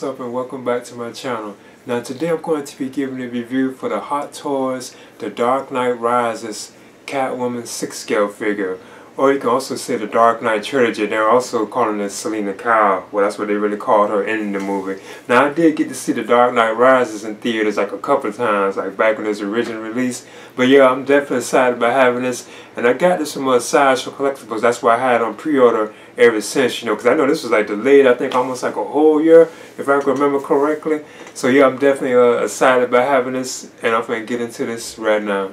what's up and welcome back to my channel. Now today I'm going to be giving a review for the Hot Toys The Dark Knight Rises Catwoman 6 scale figure. Or you can also say the Dark Knight trilogy. They're also calling this Selina Kyle. Well, that's what they really called her in the movie. Now I did get to see the Dark Knight Rises in theaters like a couple of times, like back when it was original release. But yeah, I'm definitely excited about having this. And I got this from Sideshow Collectibles. That's why I had it on pre-order ever since, you know, because I know this was like delayed, I think almost like a whole year, if I can remember correctly. So yeah, I'm definitely excited about having this, and I'm going to get into this right now.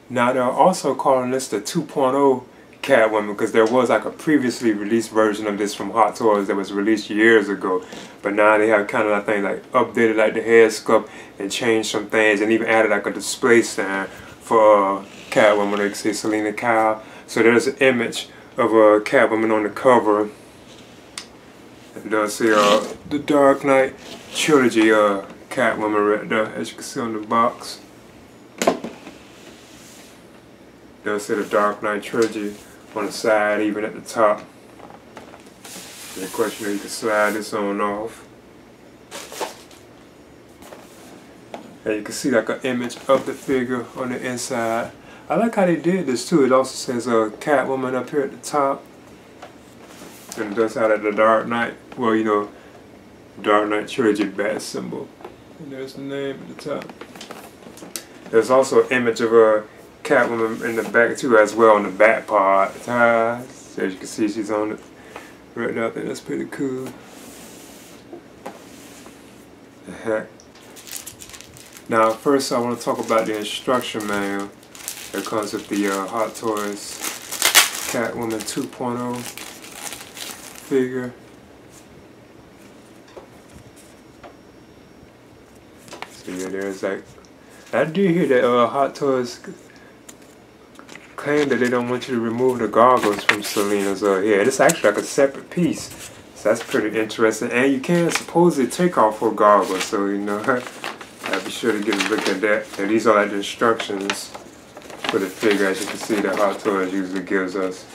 Now they're also calling this the 2.0 Catwoman, because there was like a previously released version of this from Hot Toys that was released years ago, but now they have kind of, I think, like updated like the head sculpt and changed some things, and even added like a display stand for Catwoman, like say Selina Kyle. So there's an image of a Catwoman on the cover. It does say the Dark Knight trilogy Catwoman right there, as you can see on the box. It does say the Dark Knight trilogy on the side, even at the top. And of course, you know, you can slide this on off. And you can see like an image of the figure on the inside. I like how they did this too. It also says Catwoman up here at the top. And it does have like the Dark Knight, well, you know, Dark Knight trilogy bat symbol. And there's the name at the top. There's also an image of a Catwoman in the back too as well on the back part. So as you can see, she's on it right now. I think that's pretty cool. The heck. Now first I want to talk about the instruction manual that comes with the Hot Toys Catwoman 2.0 figure. So yeah, there's like, I did hear that Hot Toys claim that they don't want you to remove the goggles from Selina's hair. It's actually like a separate piece. So that's pretty interesting. And you can supposedly take off her goggles, so you know, I'll be sure to get a look at that. And these are like the instructions for the figure, as you can see that Hot Toys usually gives us.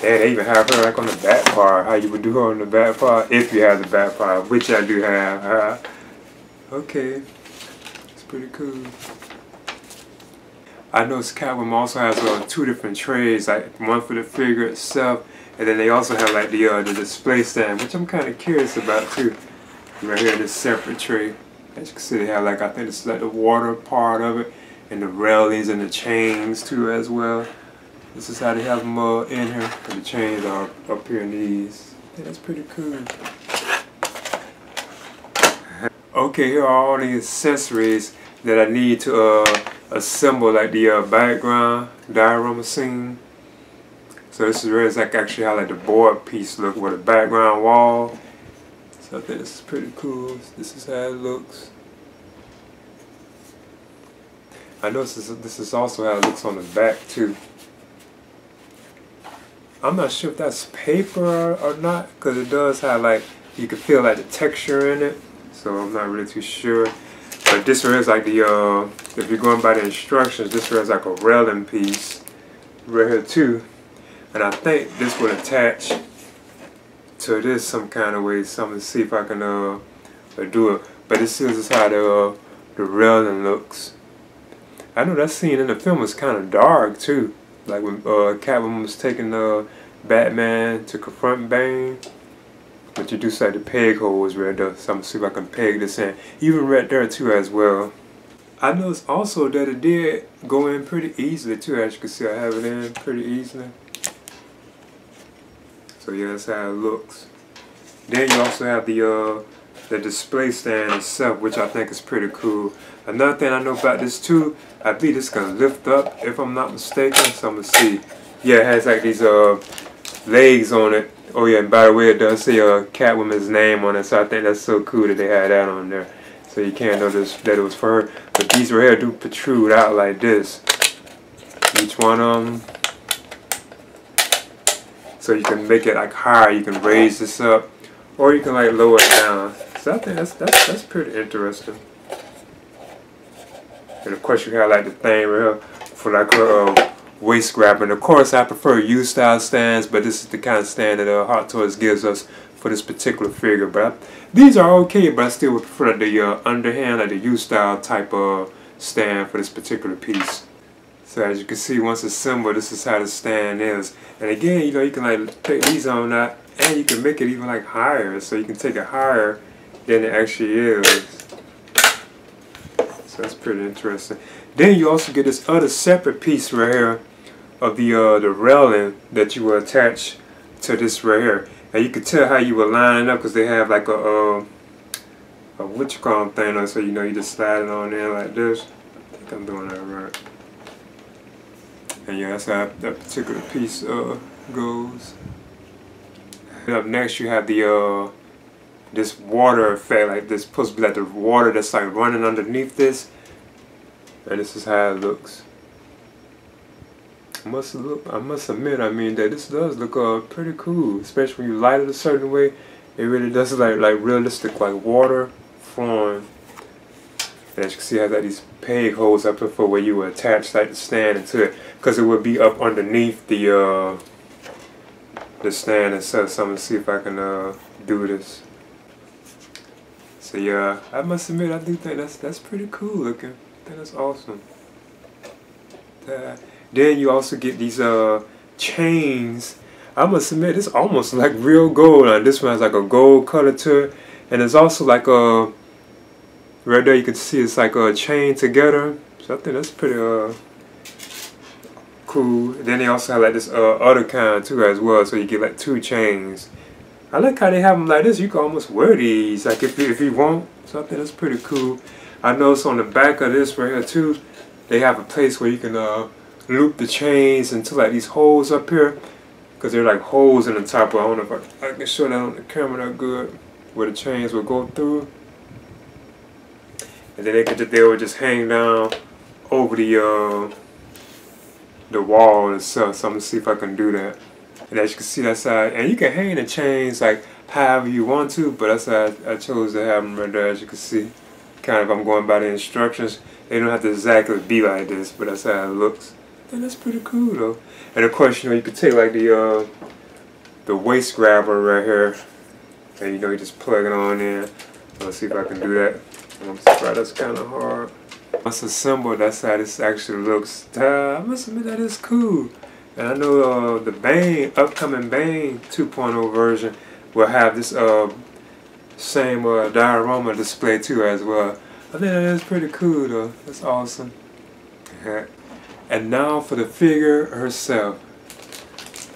And they even have her like on the back part, how you would do her on the back part, if you have the back part, which I do have. Okay, it's pretty cool. I noticed Catwoman also has two different trays, like one for the figure itself, and then they also have like the display stand, which I'm kind of curious about too. Right here, this separate tray. As you can see, they have like, I think it's like the water part of it, and the railings and the chains too as well. This is how they have them in here, and the chains are up here in these. Yeah, that's pretty cool. Okay, here are all the accessories that I need to assemble like the background diorama scene. So this is where it's like actually how like the board piece look with a background wall. So I think this is pretty cool. This is how it looks. I know this is also how it looks on the back too. I'm not sure if that's paper or not, because it does have like, you can feel like the texture in it. So I'm not really too sure. But this one is like the, if you're going by the instructions, this one is like a railing piece right here too. And I think this would attach to this some kind of way. So I'm going to see if I can do it. But this is how the railing looks. I know that scene in the film was kind of dark too. Like when Catwoman was taking Batman to confront Bane. But you do say the peg hole was right there, so I'm going to see if I can peg this in. Even right there too as well. I noticed also that it did go in pretty easily too, as you can see. I have it in pretty easily. So yeah, that's how it looks. Then you also have the display stand itself, which I think is pretty cool. Another thing I know about this too, I believe it's going to lift up if I'm not mistaken, so I'm going to see. Yeah, it has like these legs on it. Oh yeah, and by the way, it does say Catwoman's name on it, so I think that's so cool that they had that on there. So you can't notice that it was for her. But these right here do protrude out like this. Each one of them. So you can make it like higher, you can raise this up, or you can like lower it down. So I think that's pretty interesting. And of course you have like the thing right here for like her waist grab. And of course I prefer U-style stands, but this is the kind of stand that Hot Toys gives us for this particular figure. But these are okay, but I still would prefer the underhand, like the U-style type of stand for this particular piece. So as you can see, once assembled, this is how the stand is. And again, you know, you can like take these on out, and you can make it even like higher, so you can take it higher than it actually is. So that's pretty interesting. Then you also get this other separate piece right here of the railing that you will attach to this right here. And you can tell how you will line it up because they have like a what you call them thing on, so you know you just slide it on there like this. I think I'm doing that right. And yeah, that's how that particular piece goes. And up next you have the this water effect, like this supposed to be like the water that's like running underneath this. And this is how it looks. I must admit, I mean, that this does look pretty cool, especially when you light it a certain way. It really does look like realistic, like water flowing. And as you can see, I got these peg holes up here for where you would attach like the stand into it, because it would be up underneath the stand itself. So I'm gonna see if I can do this. So yeah, I must admit, I do think that's pretty cool looking. I think that's awesome. Then you also get these chains. I must admit, it's almost like real gold. Now, this one has like a gold color to it, and it's also like a right there. You can see it's like a chain together. So I think that's pretty cool. Then they also have like this other kind too as well. So you get like two chains. I like how they have them like this. You can almost wear these like if you want. So I think that's pretty cool. I noticed on the back of this right here too, they have a place where you can loop the chains into like these holes up here, because they're like holes in the top. I don't know if I can show that on the camera that good, where the chains will go through, and then they would just hang down over the wall itself. So I'm gonna see if I can do that. And as you can see, that's how, and you can hang the chains like however you want to, but that's how I chose to have them right there. As you can see, kind of I'm going by the instructions. They don't have to exactly be like this, but that's how it looks. And that's pretty cool though. And of course, you know, you could take like the waist grabber right here, and you know, you just plug it on in. Let's see if I can do that. I'm surprised that's kind of hard. Once assembled, that's how this actually looks. I must admit that is cool. And I know the upcoming Bane 2.0 version will have this same diorama display too as well. I think that is pretty cool though. That's awesome. And now for the figure herself.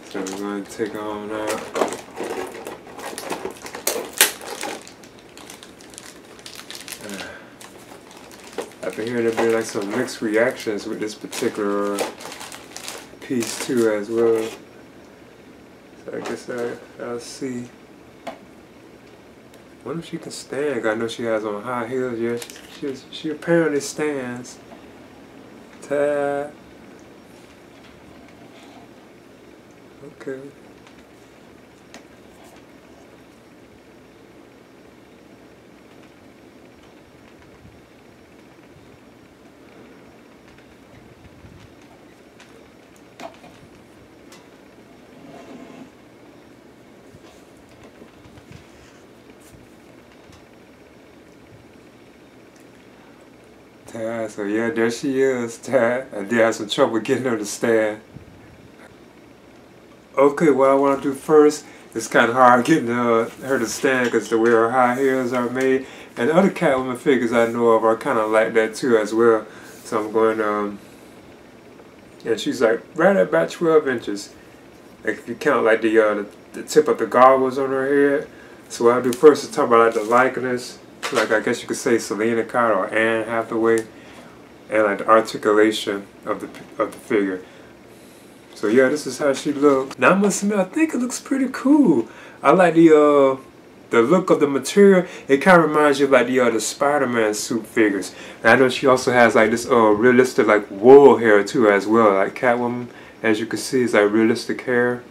So we're going to take her on out. After here there'll be like some mixed reactions with this particular piece too as well. So I guess I'll see. I wonder if she can stand. I know she has on high heels. Yeah, she apparently stands. Ta. Okay. So yeah, there she is. I did have some trouble getting her to stand. Okay, what I want to do first, it's kind of hard getting her to stand because the way her high heels are made. And the other Catwoman figures I know of are kind of like that too as well. So I'm going, and she's like right at about 12 inches. Like if you count like the tip of the goggles on her head. So what I'll do first is talk about like the likeness. Like I guess you could say Selena Kyle or Anne Hathaway. And like the articulation of the figure. So yeah, this is how she looks. Now I must admit, I think it looks pretty cool. I like the look of the material. It kind of reminds you of like the Spider-Man suit figures. And I know she also has like this realistic like wool hair too as well. Like Catwoman, as you can see, is like realistic hair.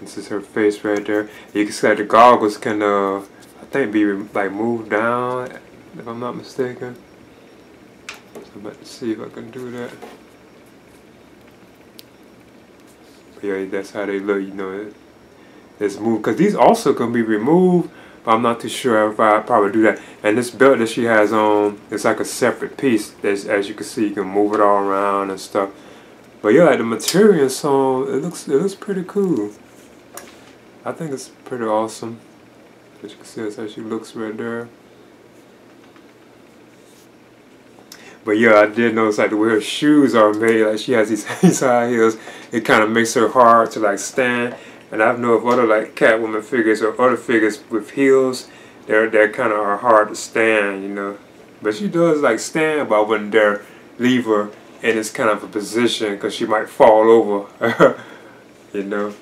This is her face right there. You can see like the goggles can I think be like moved down, if I'm not mistaken. So I'm about to see if I can do that. But yeah, that's how they look, you know. This move, because these also can be removed, but I'm not too sure if I probably do that. And this belt that she has on, it's like a separate piece. That's, as you can see, you can move it all around and stuff. But yeah, like the material song, it looks pretty cool. I think it's pretty awesome. As you can see, that's how she looks right there. But yeah, I did notice like the way her shoes are made, like she has these high heels, it kind of makes her hard to like stand. And I know of other like Catwoman figures or other figures with heels, they're kind of are hard to stand, you know. But she does like stand, but I wouldn't dare leave her in this kind of a position because she might fall over, you know.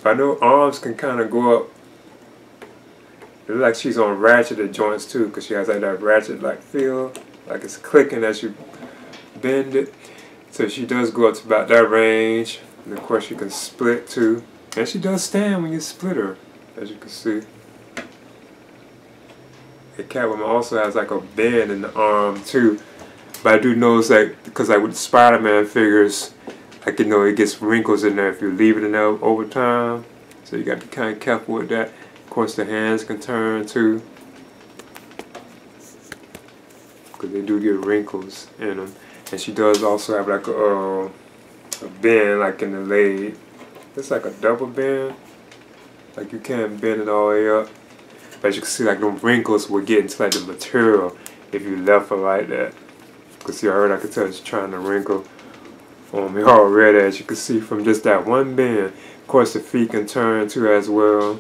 I know arms can kind of go up. It looks like she's on ratcheted joints too, because she has like that ratchet like feel, like it's clicking as you bend it. So she does go up to about that range, and of course you can split too. And she does stand when you split her, as you can see. The Catwoman also has like a bend in the arm too. But I do notice that because like with Spider-Man figures, like you know it gets wrinkles in there if you leave it in there over time. So you got to be kind of careful with that. Of course the hands can turn too, because they do get wrinkles in them. And she does also have like a bend like in the leg. It's like a double bend. Like you can't bend it all the way up. But as you can see, like them wrinkles will get into like the material if you left her like that. Because see, I could tell she's trying to wrinkle on me already, as you can see from just that one bend. Of course the feet can turn too as well.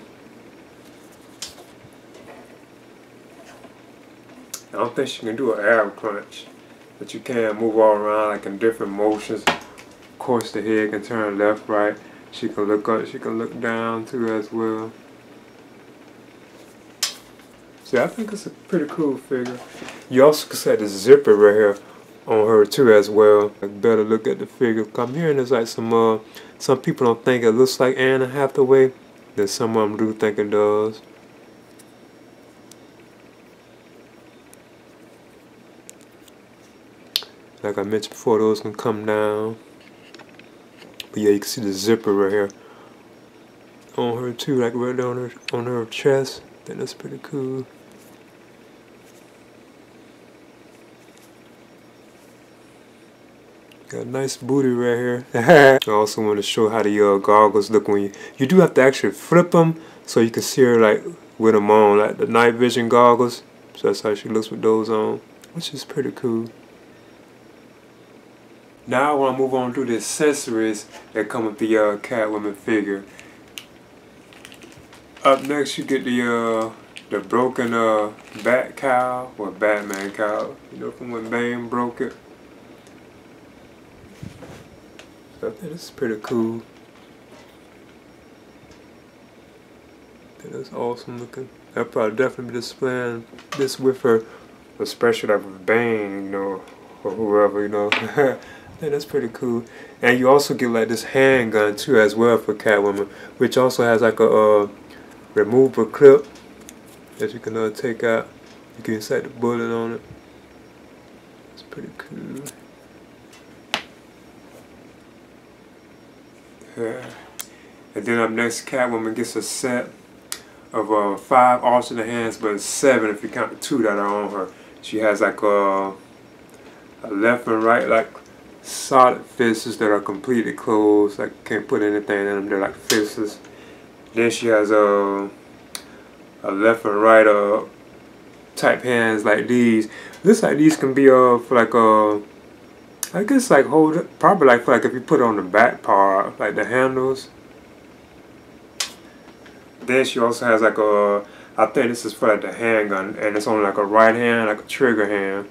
I don't think she can do an ab crunch, but you can move all around like in different motions. Of course the head can turn left, right. She can look up, she can look down too as well. See, I think it's a pretty cool figure. You also can see the zipper right here on her too as well. Like better look at the figure. Come here and there's like some people don't think it looks like Anne Hathaway. Then some of them do think it does. Like I mentioned before, those can come down. But yeah, you can see the zipper right here on her too, like right down on her chest. I think that's pretty cool. Got a nice booty right here. I also want to show how the goggles look when you do have to actually flip them so you can see her like with them on, like the night vision goggles. So that's how she looks with those on, which is pretty cool. Now I want to move on to the accessories that come with the Catwoman figure. Up next, you get the broken bat cowl, or Batman cowl. You know, from when Bane broke it. So I think this is pretty cool. I think that's awesome looking. I'll probably definitely be displaying this with her, especially like with Bane, you know, or whoever, you know. I think that's pretty cool. And you also get like this handgun too as well for Catwoman, which also has like a removable clip that you can take out. You can set the bullet on it. It's pretty cool. Yeah. And then up next, Catwoman gets a set of 5 alternate hands, but 7 if you count the 2 that are on her. She has like a left and right like solid fists that are completely closed. Like can't put anything in them. They're like fists. Then she has a left and right type hands like these. Looks like these can be for like I guess like hold it, probably like for like if you put it on the back part, like the handles. Then she also has like I think this is for like the handgun, and it's on like a right hand, like a trigger hand.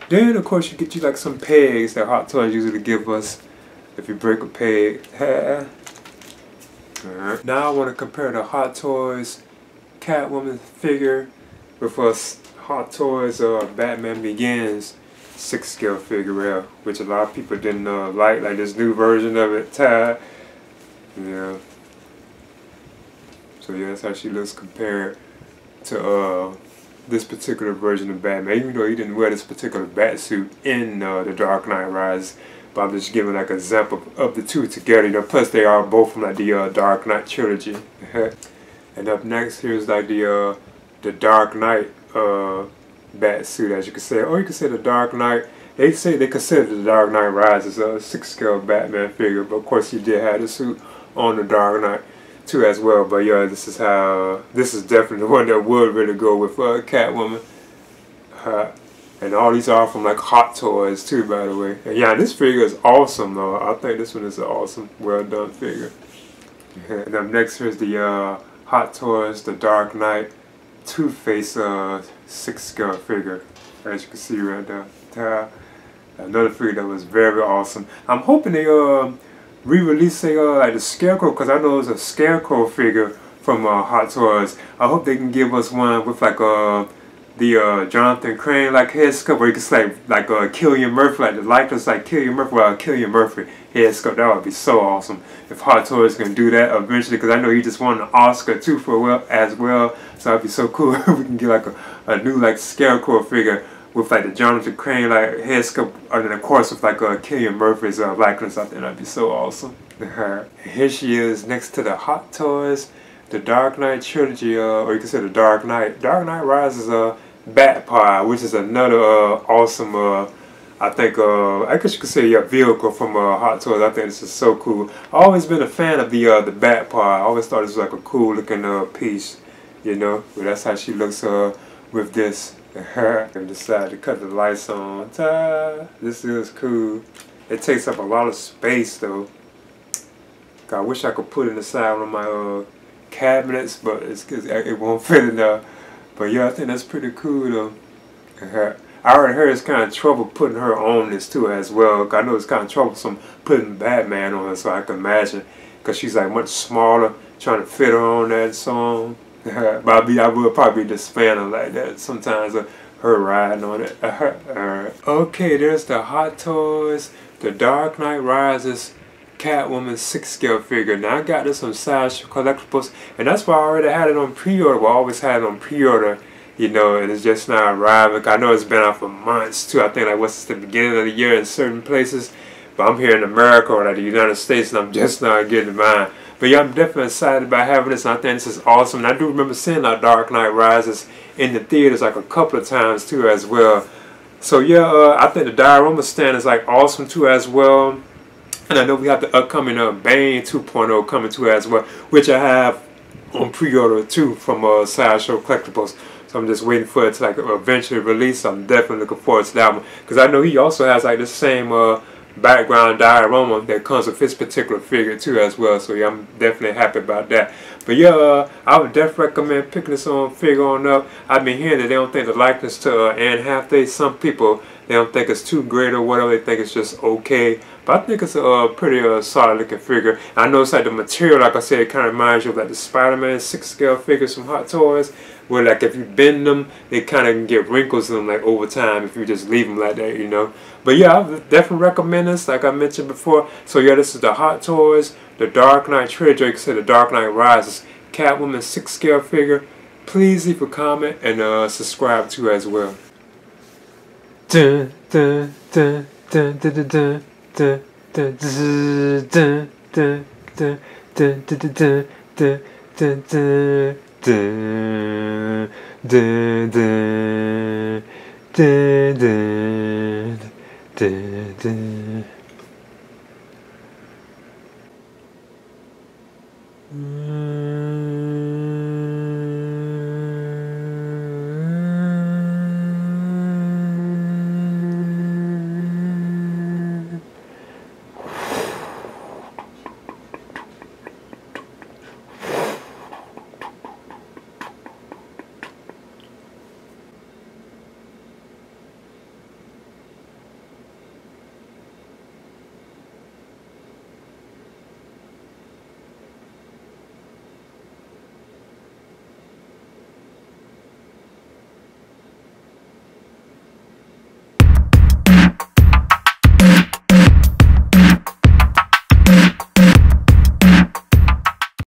Then of course you get you like some pegs that Hot Toys usually give us if you break a peg. Alright. Now I want to compare the Hot Toys Catwoman figure with us Hot Toys Batman Begins 6-scale figure, which a lot of people didn't like this new version of it. Yeah. So yeah, that's how she looks compared to this particular version of Batman. Even though he didn't wear this particular bat suit in The Dark Knight Rises, But I'm just giving like an example of the two together. You know, plus they are both from like the Dark Knight trilogy. And up next, here's like the Dark Knight bat suit, as you can say, or you can say the Dark Knight. They say they consider the Dark Knight Rises a 6-scale Batman figure, but of course he did have the suit on the Dark Knight too as well. But yeah, this is definitely the one that would really go with Catwoman. And all these are from like Hot Toys too, by the way. And yeah, this figure is awesome though. I think this one is an awesome, well done figure. And up next here's the Hot Toys, the Dark Knight Two-Face 6-scale figure, as you can see right there. Another figure that was very awesome. I'm hoping they re-release like the Scarecrow, because I know it's a Scarecrow figure from Hot Toys. I hope they can give us one with like the Jonathan Crane like head sculpt, where you can say like Cillian Murphy, like the likeness like Cillian Murphy, Cillian Murphy head sculpt. That would be so awesome if Hot Toys can do that eventually, because I know he just won an Oscar too for as well. So that'd be so cool if we can get like a new like Scarecrow figure with like the Jonathan Crane like head sculpt, and then of course with like Cillian Murphy's likeness. I think that'd be so awesome. Here she is next to the Hot Toys, the Dark Knight trilogy, or you can say the Dark Knight. Dark Knight Rises Bat Pod, which is another awesome, I think, I guess you could say a vehicle from Hot Toys. I think this is so cool. I've always been a fan of the Bat Pod. I always thought this was like a cool looking piece, you know. But that's how she looks with this. And decided to cut the lights on. This is cool. It takes up a lot of space though. I wish I could put it inside one of my cabinets, but it won't fit in there. But yeah, I think that's pretty cool though. I already heard it's kind of trouble putting her on this too as well. I know it's kind of troublesome putting Batman on her, so I can imagine, because she's like much smaller, trying to fit her on that song. But I would probably just fan her like that sometimes, her riding on it. Okay, there's the Hot Toys, the Dark Knight Rises Catwoman 6-scale figure. Now I got this from Sideshow Collectibles, and that's why I already had it on pre-order. Well, I always had it on pre-order, you know, and it's just now arriving. I know it's been out for months too. I think like what's the beginning of the year in certain places, but I'm here in America or like the United States, and I'm just now getting mine. But yeah, I'm definitely excited about having this, and I think this is awesome. And I do remember seeing that Dark Knight Rises in the theaters like a couple of times too as well. So yeah, I think the diorama stand is like awesome too as well. And I know we have the upcoming Bane 2.0 coming too as well, which I have on pre-order too from Sideshow Collectibles. So I'm just waiting for it to like eventually release. I'm definitely looking forward to that one, because I know he also has like the same background diorama that comes with his particular figure too as well. So yeah, I'm definitely happy about that. But yeah, I would definitely recommend picking this figure on up. I've been hearing that they don't think the likeness to Anne Hathaway, some people, they don't think it's too great or whatever. They think it's just okay. But I think it's a pretty solid looking figure. I know it's like the material, like I said, it kind of reminds you of like the Spider-Man 6-scale figures from Hot Toys, where like if you bend them, they kind of can get wrinkles in them like over time if you just leave them like that, you know. But yeah, I would definitely recommend this, like I mentioned before. So yeah, this is the Hot Toys, the Dark Knight trilogy, like I said, the Dark Knight Rises Catwoman 6-scale figure. Please leave a comment and subscribe too as well. Dun, dun, dun, dun, dun, dun, dun. Dun, dun, dun, dun, dun, dun, dun, dun, dun, dun, dun, dun, dun, dun, dun, dun, dun, dun.